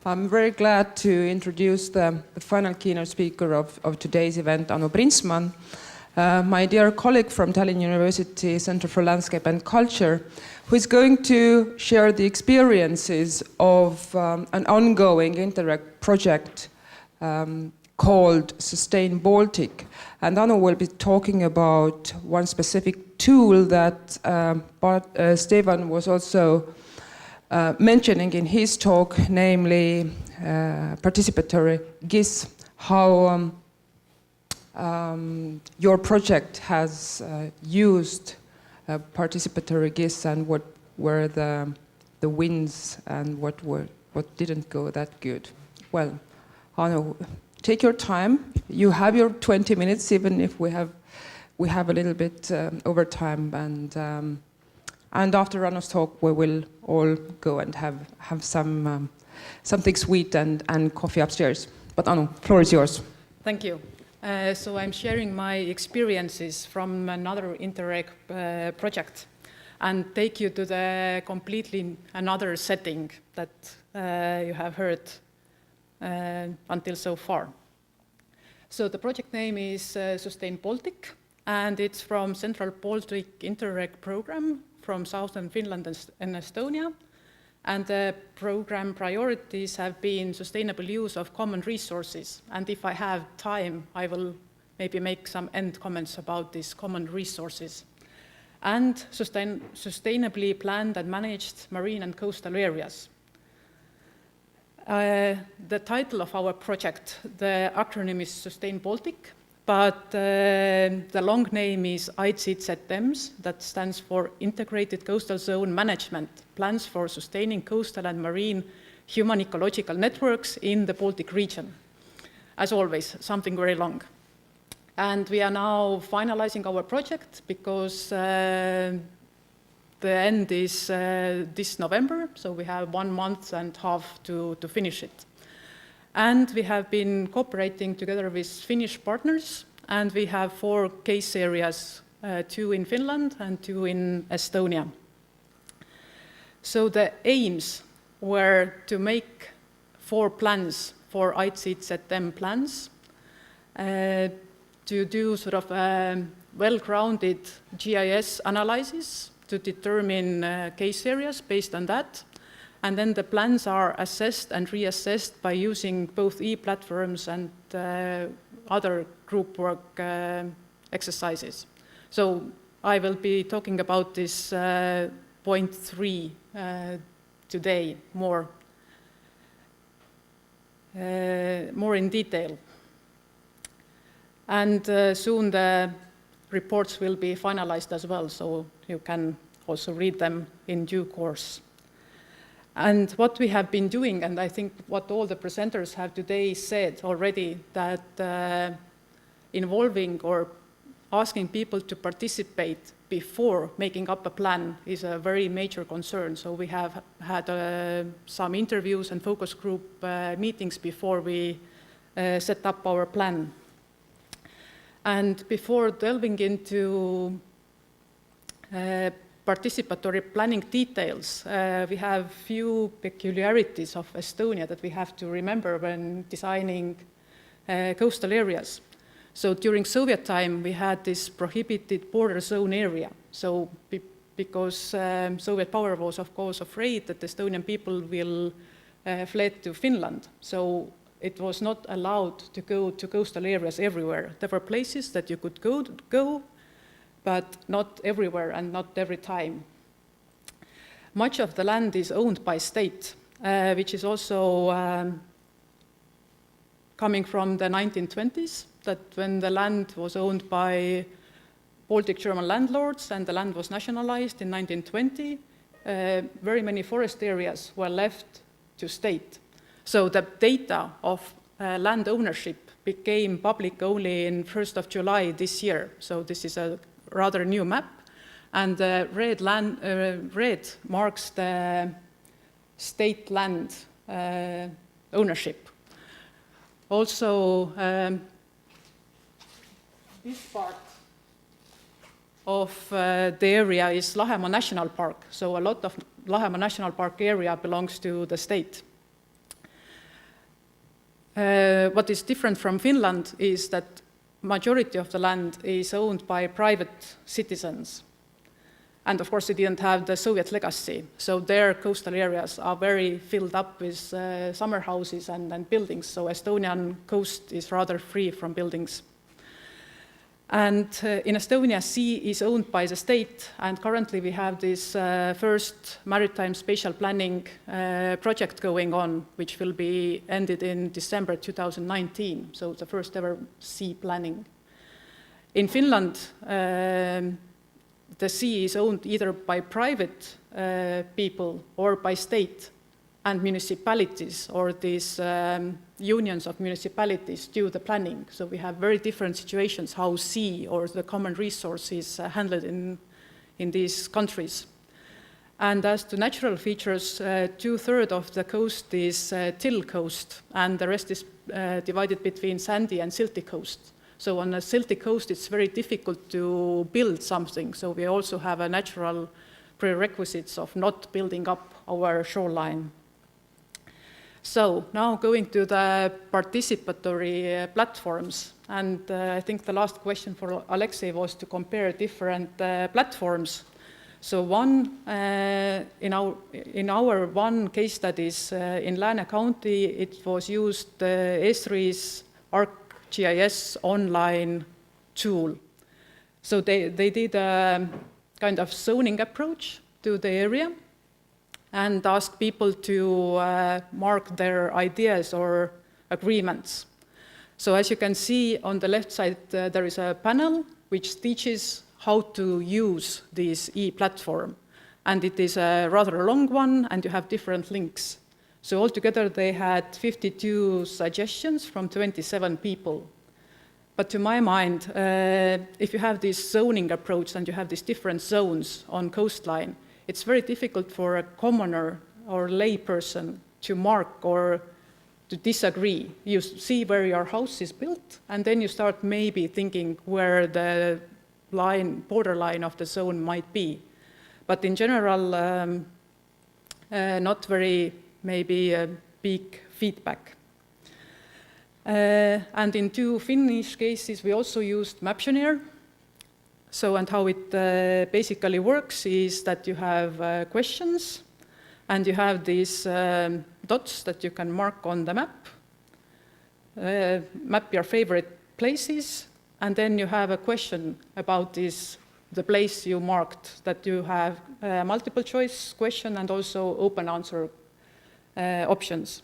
I'm very glad to introduce the final keynote speaker of today's event, Printsmann, my dear colleague from Tallinn University Center for Landscape and Culture, who is going to share the experiences of an ongoing Interreg project called SustainBaltic. And Anu will be talking about one specific tool that Stefan was also mentioning in his talk, namely Participatory GIS, how your project has used Participatory GIS and what were the wins and what didn't go that good. Well, Anu, take your time. You have your 20 minutes, even if we have a little bit over time. And after Anu's talk, we will all go and have something sweet and coffee upstairs. But Anu, floor is yours. Thank you. So I'm sharing my experiences from another Interreg project and take you to the completely another setting that you have heard until so far. So the project name is SustainBaltic, and it's from Central Baltic Interreg program from southern Finland and Estonia. And the program priorities have been sustainable use of common resources. And if I have time, I will maybe make some end comments about these common resources. And sustainably planned and managed marine and coastal areas. The title of our project, the acronym is SustainBaltic, but the long name is ICZMs, that stands for Integrated Coastal Zone Management, Plans for Sustaining Coastal and Marine Human Ecological Networks in the Baltic region. As always, something very long. And we are now finalizing our project because the end is this November, so we have 1.5 months to finish it. And we have been cooperating together with Finnish partners, and we have 4 case areas, 2 in Finland and 2 in Estonia. So the aims were to make 4 plans, 4 ICZM plans, to do sort of a well-grounded GIS analysis to determine case areas based on that. And then the plans are assessed and reassessed by using both e-platforms and other group work exercises. So I will be talking about this point 3 today more in detail. And soon the reports will be finalized as well, so you can also read them in due course. And what we have been doing, and I think what all the presenters have today said already, that involving or asking people to participate before making up a plan is a very major concern. So we have had some interviews and focus group meetings before we set up our plan. And before delving into participatory planning details, we have few peculiarities of Estonia that we have to remember when designing coastal areas. So during Soviet time, we had this prohibited border zone area. So because Soviet power was, of course, afraid that the Estonian people will fled to Finland. So it was not allowed to go to coastal areas everywhere. There were places that you could go, but not everywhere and not every time. Much of the land is owned by state, which is also coming from the 1920s, that when the land was owned by Baltic German landlords and the land was nationalized in 1920, very many forest areas were left to state. So the data of land ownership became public only in 1st of July this year. So this is a rather new map, and the red marks the state land ownership. Also, this part of the area is Lahemaa National Park, so a lot of Lahemaa National Park area belongs to the state. What is different from Finland is that majority of the land is owned by private citizens. And of course, they didn't have the Soviet legacy, so their coastal areas are very filled up with summer houses and buildings, so Estonian coast is rather free from buildings. And in Estonia, sea is owned by the state, and currently we have this first maritime spatial planning project going on, which will be ended in December 2019, so the first ever sea planning. In Finland, the sea is owned either by private people or by state and municipalities, or these unions of municipalities do the planning. So we have very different situations how sea or the common resource is handled in these countries. And as to natural features, 2/3 of the coast is till coast, and the rest is divided between sandy and silty coast. So on a silty coast, it's very difficult to build something. So we also have a natural prerequisites of not building up our shoreline. So now going to the participatory platforms. And I think the last question for Alexei was to compare different platforms. So one, in our one case studies in Lääne County, it was used ESRI's ArcGIS online tool. So they did a kind of zoning approach to the area and asked people to mark their ideas or agreements. So as you can see on the left side, there is a panel which teaches how to use this e-platform. And it is a rather long one, and you have different links. So altogether, they had 52 suggestions from 27 people. But to my mind, if you have this zoning approach and you have these different zones on coastline, it's very difficult for a commoner or lay person to mark or to disagree. You see where your house is built, and then you start maybe thinking where the borderline of the zone might be. But in general, not very maybe big feedback. And in 2 Finnish cases, we also used Maptioneer. So, and how it basically works is that you have questions, and you have these dots that you can mark on the map, map your favorite places, and then you have a question about the place you marked, that you have a multiple choice question and also open answer options.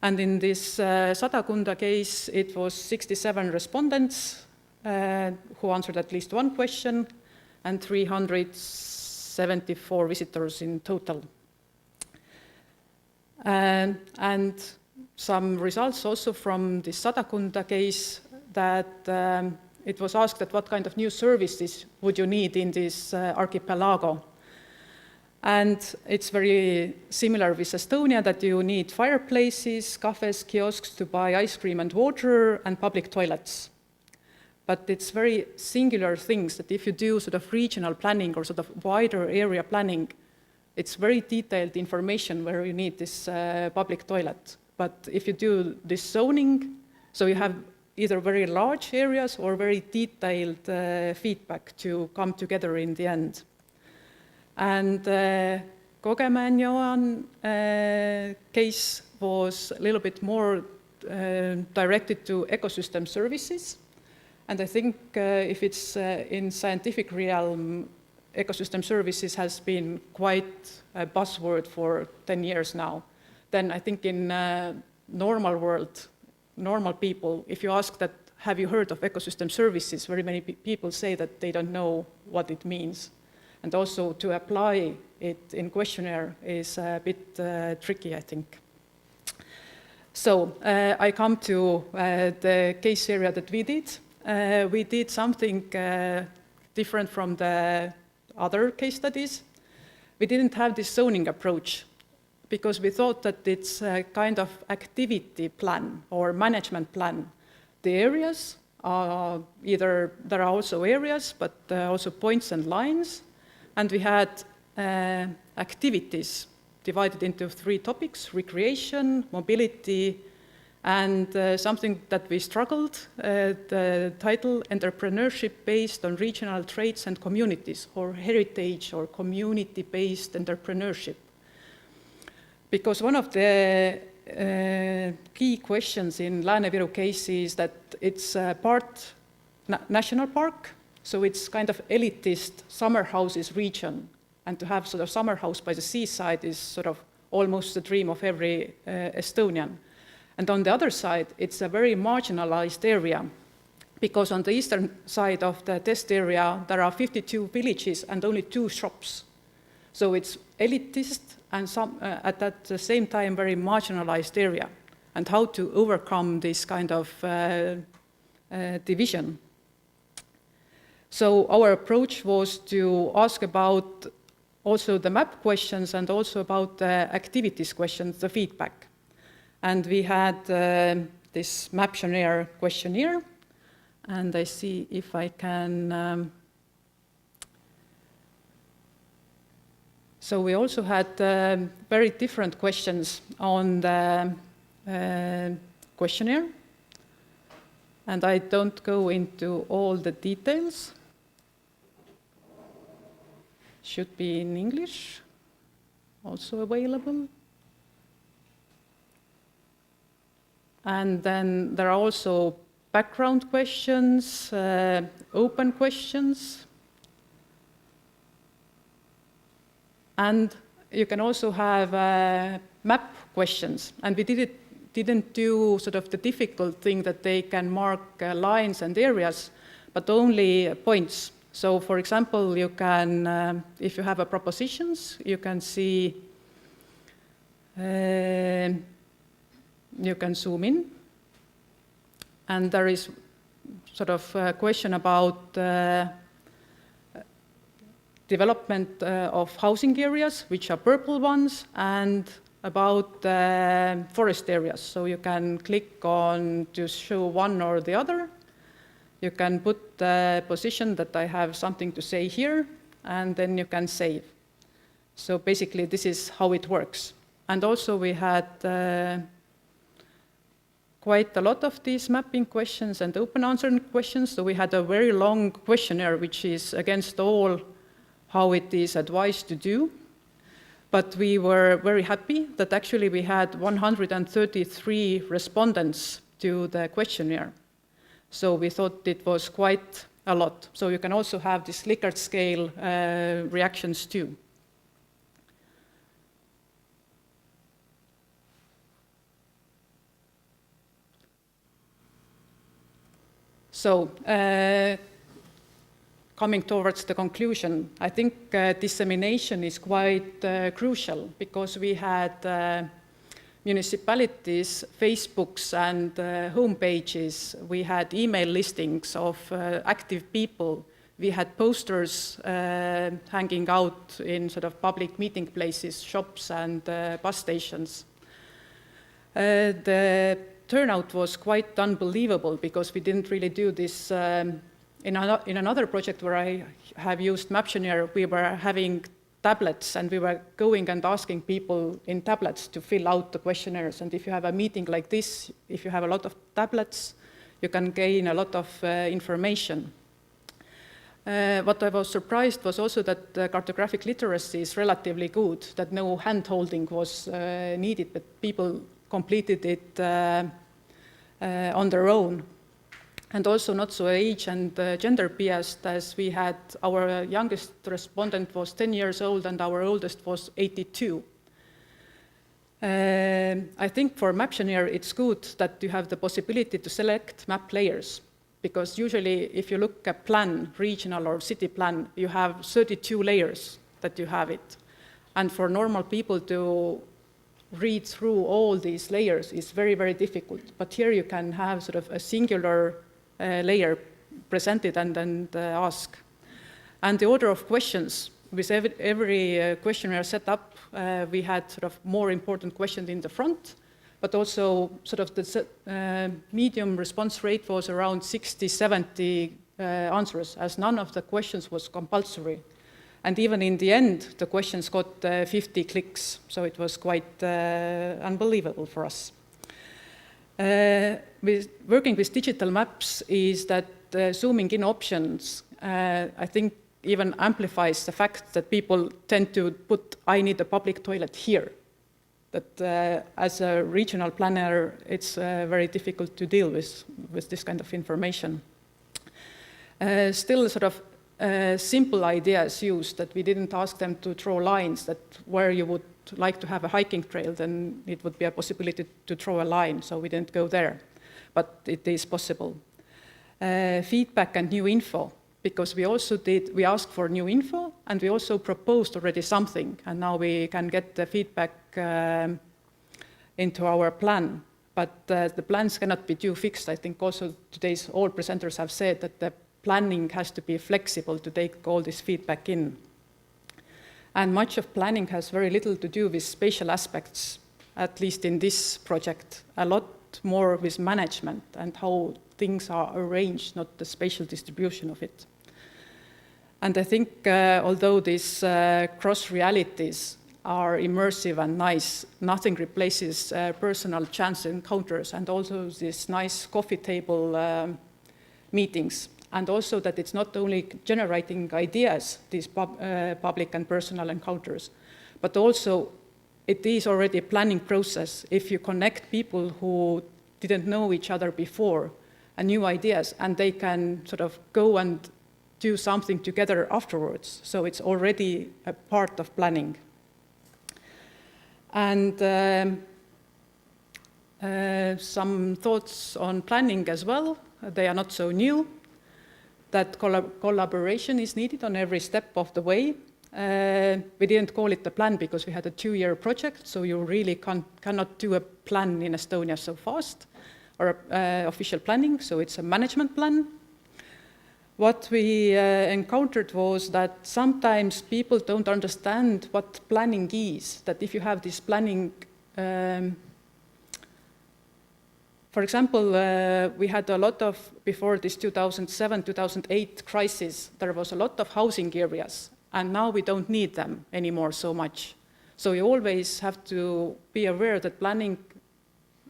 And in this Sadakunda case, it was 67 respondents who answered at least one question, and 374 visitors in total. And some results also from the Sadakunda case, that it was asked that what kind of new services would you need in this archipelago. And it's very similar with Estonia, that you need fireplaces, cafes, kiosks to buy ice cream and water, and public toilets. But it's very singular things that if you do sort of regional planning or sort of wider area planning, it's very detailed information where you need this public toilet. But if you do this zoning, so you have either very large areas or very detailed feedback to come together in the end. And Kogemäe-Joen case was a little bit more directed to ecosystem services. And I think if it's in scientific realm, ecosystem services has been quite a buzzword for 10 years now. Then I think in normal world, normal people, if you ask that, have you heard of ecosystem services, very many people say that they don't know what it means. And also to apply it in questionnaire is a bit tricky, I think. So I come to the case area that we did. We did something different from the other case studies. We didn't have this zoning approach because we thought that it's a kind of activity plan or management plan. The areas are either, there are also areas, but also points and lines. And we had activities divided into 3 topics: recreation, mobility, And something that we struggled, the title, Entrepreneurship Based on Regional Traits and Communities, or Heritage or Community-Based Entrepreneurship. Because one of the key questions in Lääne-Viru case is that it's part national park, so it's kind of elitist summer houses region. And to have sort of summer house by the seaside is sort of almost the dream of every Estonian. And on the other side, it's a very marginalized area, because on the eastern side of the test area, there are 52 villages and only 2 shops. So it's elitist and at the same time very marginalized area. And how to overcome this kind of division. So our approach was to ask about also the map questions and also about the activities questions, the feedback. And we had this Maptionnaire questionnaire, and I see if I can... So we also had very different questions on the questionnaire, and I don't go into all the details. Should be in English, also available. And then there are also background questions, open questions. And you can also have map questions. And we didn't do sort of the difficult thing that they can mark lines and areas, but only points. So for example, you can, if you have a propositions, you can see, you can zoom in. And there is sort of a question about development of housing areas, which are purple ones, and about forest areas. So you can click on to show one or the other. You can put the position that I have something to say here, and then you can save. So basically, this is how it works. And also we had quite a lot of these mapping questions and open answering questions. So we had a very long questionnaire, which is against all how it is advised to do. But we were very happy that actually we had 133 respondents to the questionnaire. So we thought it was quite a lot. So you can also have this Likert scale reactions too. So coming towards the conclusion, I think dissemination is quite crucial, because we had municipalities, Facebooks and home pages. We had email listings of active people. We had posters hanging out in sort of public meeting places, shops and bus stations. The turnout was quite unbelievable, because we didn't really do this. In another project where I have used Maptionnaire, we were having tablets, and we were going and asking people in tablets to fill out the questionnaires. And if you have a meeting like this, if you have a lot of tablets, you can gain a lot of information. What I was surprised was also that cartographic literacy is relatively good, that no hand-holding was needed, but people completed it on their own. And also not so age and gender biased, as we had our youngest respondent was 10 years old and our oldest was 82. I think for Maptionnaire it's good that you have the possibility to select map layers, because usually if you look at plan, regional or city plan, you have 32 layers that you have it. And for normal people to read through all these layers is very, very difficult. But here you can have sort of a singular layer presented and ask. And the order of questions, with every questionnaire set up, we had sort of more important questions in the front, but also sort of the medium response rate was around 60-70 answers, as none of the questions was compulsory. And even in the end, the questions got 50 clicks, so it was quite unbelievable for us. With working with digital maps is that zooming in options, I think, even amplifies the fact that people tend to put, I need a public toilet here. That as a regional planner, it's very difficult to deal with this kind of information. Still sort of simple ideas used, that we didn't ask them to draw lines, that where you would like to have a hiking trail, then it would be a possibility to draw a line, so we didn't go there. But it is possible. Feedback and new info, because we asked for new info, and we also proposed already something, and now we can get the feedback into our plan. But the plans cannot be too fixed. I think also today's all presenters have said that the planning has to be flexible to take all this feedback in. And much of planning has very little to do with spatial aspects, at least in this project. A lot more with management and how things are arranged, not the spatial distribution of it. And I think although these cross realities are immersive and nice, nothing replaces personal chance encounters, and also these nice coffee table meetings. And also that it's not only generating ideas, these public and personal encounters, but also it is already a planning process. If you connect people who didn't know each other before, and new ideas, and they can sort of go and do something together afterwards. So it's already a part of planning. And some thoughts on planning as well. They are not so new. That collaboration is needed on every step of the way. We didn't call it a plan because we had a 2-year project, so you really cannot do a plan in Estonia so fast, or official planning, so it's a management plan. What we encountered was that sometimes people don't understand what planning is, that if you have this planning, for example, we had a lot of, before this 2007-2008 crisis, there was a lot of housing areas, and now we don't need them anymore so much. So you always have to be aware that planning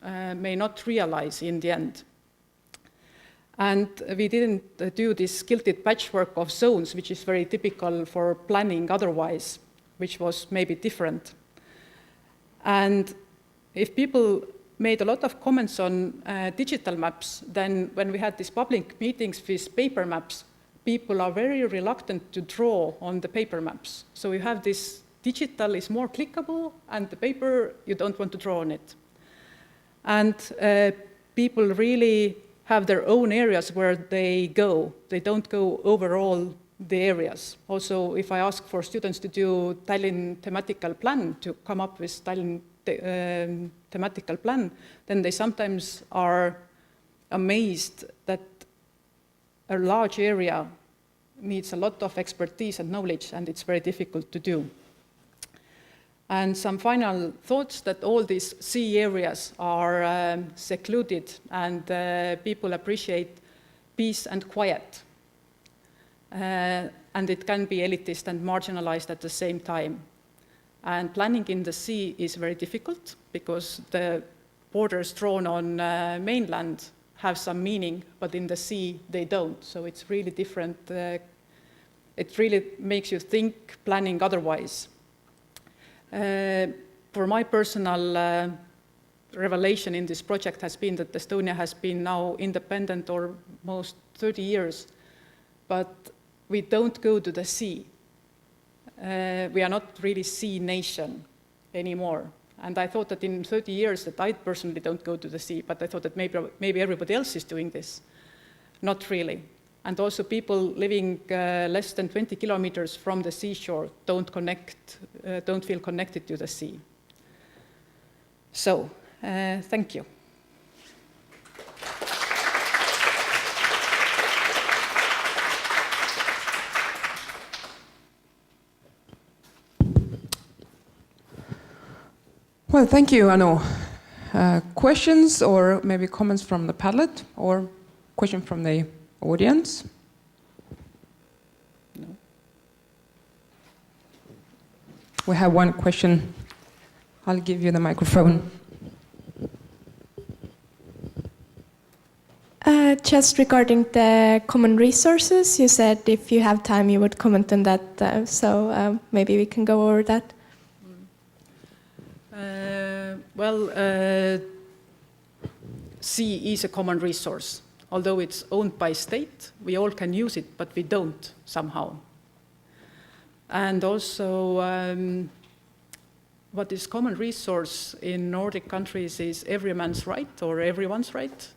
may not realize in the end. And we didn't do this skilted patchwork of zones, which is very typical for planning otherwise, which was maybe different. And if people made a lot of comments on digital maps, then when we had these public meetings with paper maps, people are very reluctant to draw on the paper maps. So you have this digital is more clickable, and the paper, you don't want to draw on it. And people really have their own areas where they go. They don't go overall the areas. Also, if I ask for students to do Tallinn thematical plan, to come up with Tallinn thematical plan, then they sometimes are amazed that a large area needs a lot of expertise and knowledge, and it's very difficult to do. And some final thoughts, that all these sea areas are secluded, and people appreciate peace and quiet. And it can be elitist and marginalized at the same time. And planning in the sea is very difficult because the borders drawn on mainland have some meaning, but in the sea they don't. So it's really different. It really makes you think planning otherwise. For my personal revelation in this project has been that Estonia has been now independent almost 30 years, but we don't go to the sea. We are not really sea nation anymore. And I thought that in 30 years that I personally don't go to the sea, but I thought that maybe everybody else is doing this. Not really. And also people living less than 20 kilometers from the seashore don't feel connected to the sea. So, thank you. Well, thank you, Anu. Questions or maybe comments from the Padlet, or question from the audience? No. We have one question. I'll give you the microphone. just regarding the common resources, you said if you have time you would comment on that, so maybe we can go over that. Sea is a common resource. Although it's owned by state, we all can use it, but we don't somehow. And also, what is common resource in Nordic countries is every man's right or everyone's right,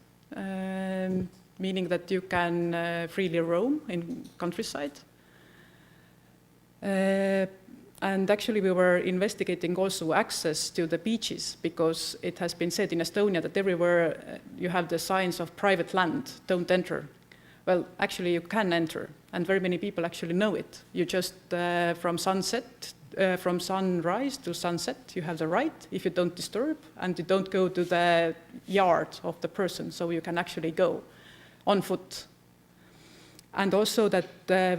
meaning that you can freely roam in countryside. And actually we were investigating also access to the beaches, because it has been said in Estonia that everywhere you have the signs of private land, don't enter. Well, actually you can enter, and very many people actually know it. You just, from sunrise to sunset, you have the right, if you don't disturb, and you don't go to the yard of the person, so you can actually go on foot. And also that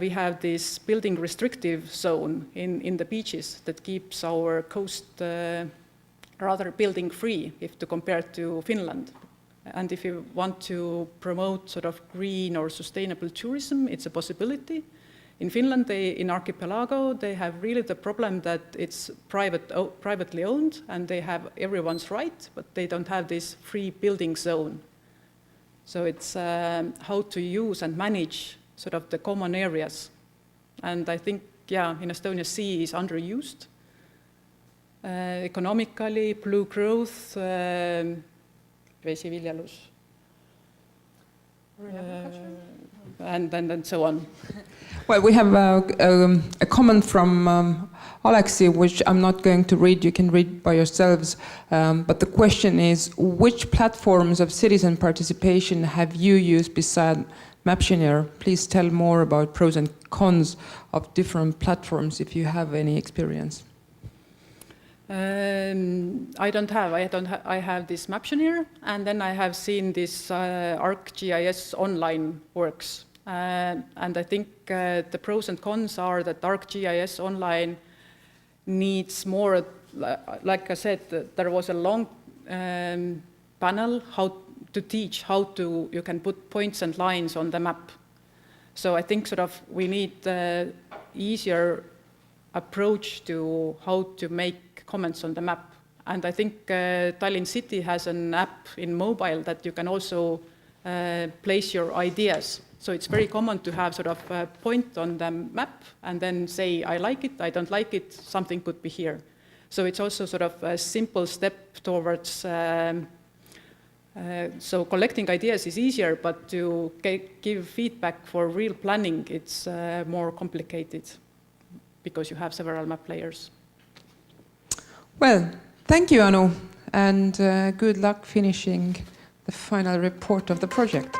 we have this building restrictive zone in the beaches that keeps our coast rather building free if to compare to Finland. And if you want to promote sort of green or sustainable tourism, it's a possibility. In Finland, in Archipelago, they have really the problem that it's privately owned and they have everyone's right, but they don't have this free building zone. So it's how to use and manage sort of the common areas. And I think, yeah, in Estonia, sea is underused. Economically, blue growth, vesiviljelus, and so on. Well, we have a comment from Alexi, which I'm not going to read, you can read by yourselves. But the question is, which platforms of citizen participation have you used beside Maptioneer? Please tell more about pros and cons of different platforms if you have any experience. I have this Maptioneer, and then I have seen this ArcGIS online works. And I think the pros and cons are that ArcGIS online needs more, like I said, there was a long panel how to teach you can put points and lines on the map. So I think sort of we need easier approach to how to make comments on the map. And I think Tallinn City has an app in mobile that you can also place your ideas. So it's very common to have sort of a point on the map and then say, I like it, I don't like it, something could be here. So it's also sort of a simple step towards so collecting ideas is easier, but to give feedback for real planning, it's more complicated because you have several map layers. Well, thank you, Anu, and good luck finishing the final report of the project.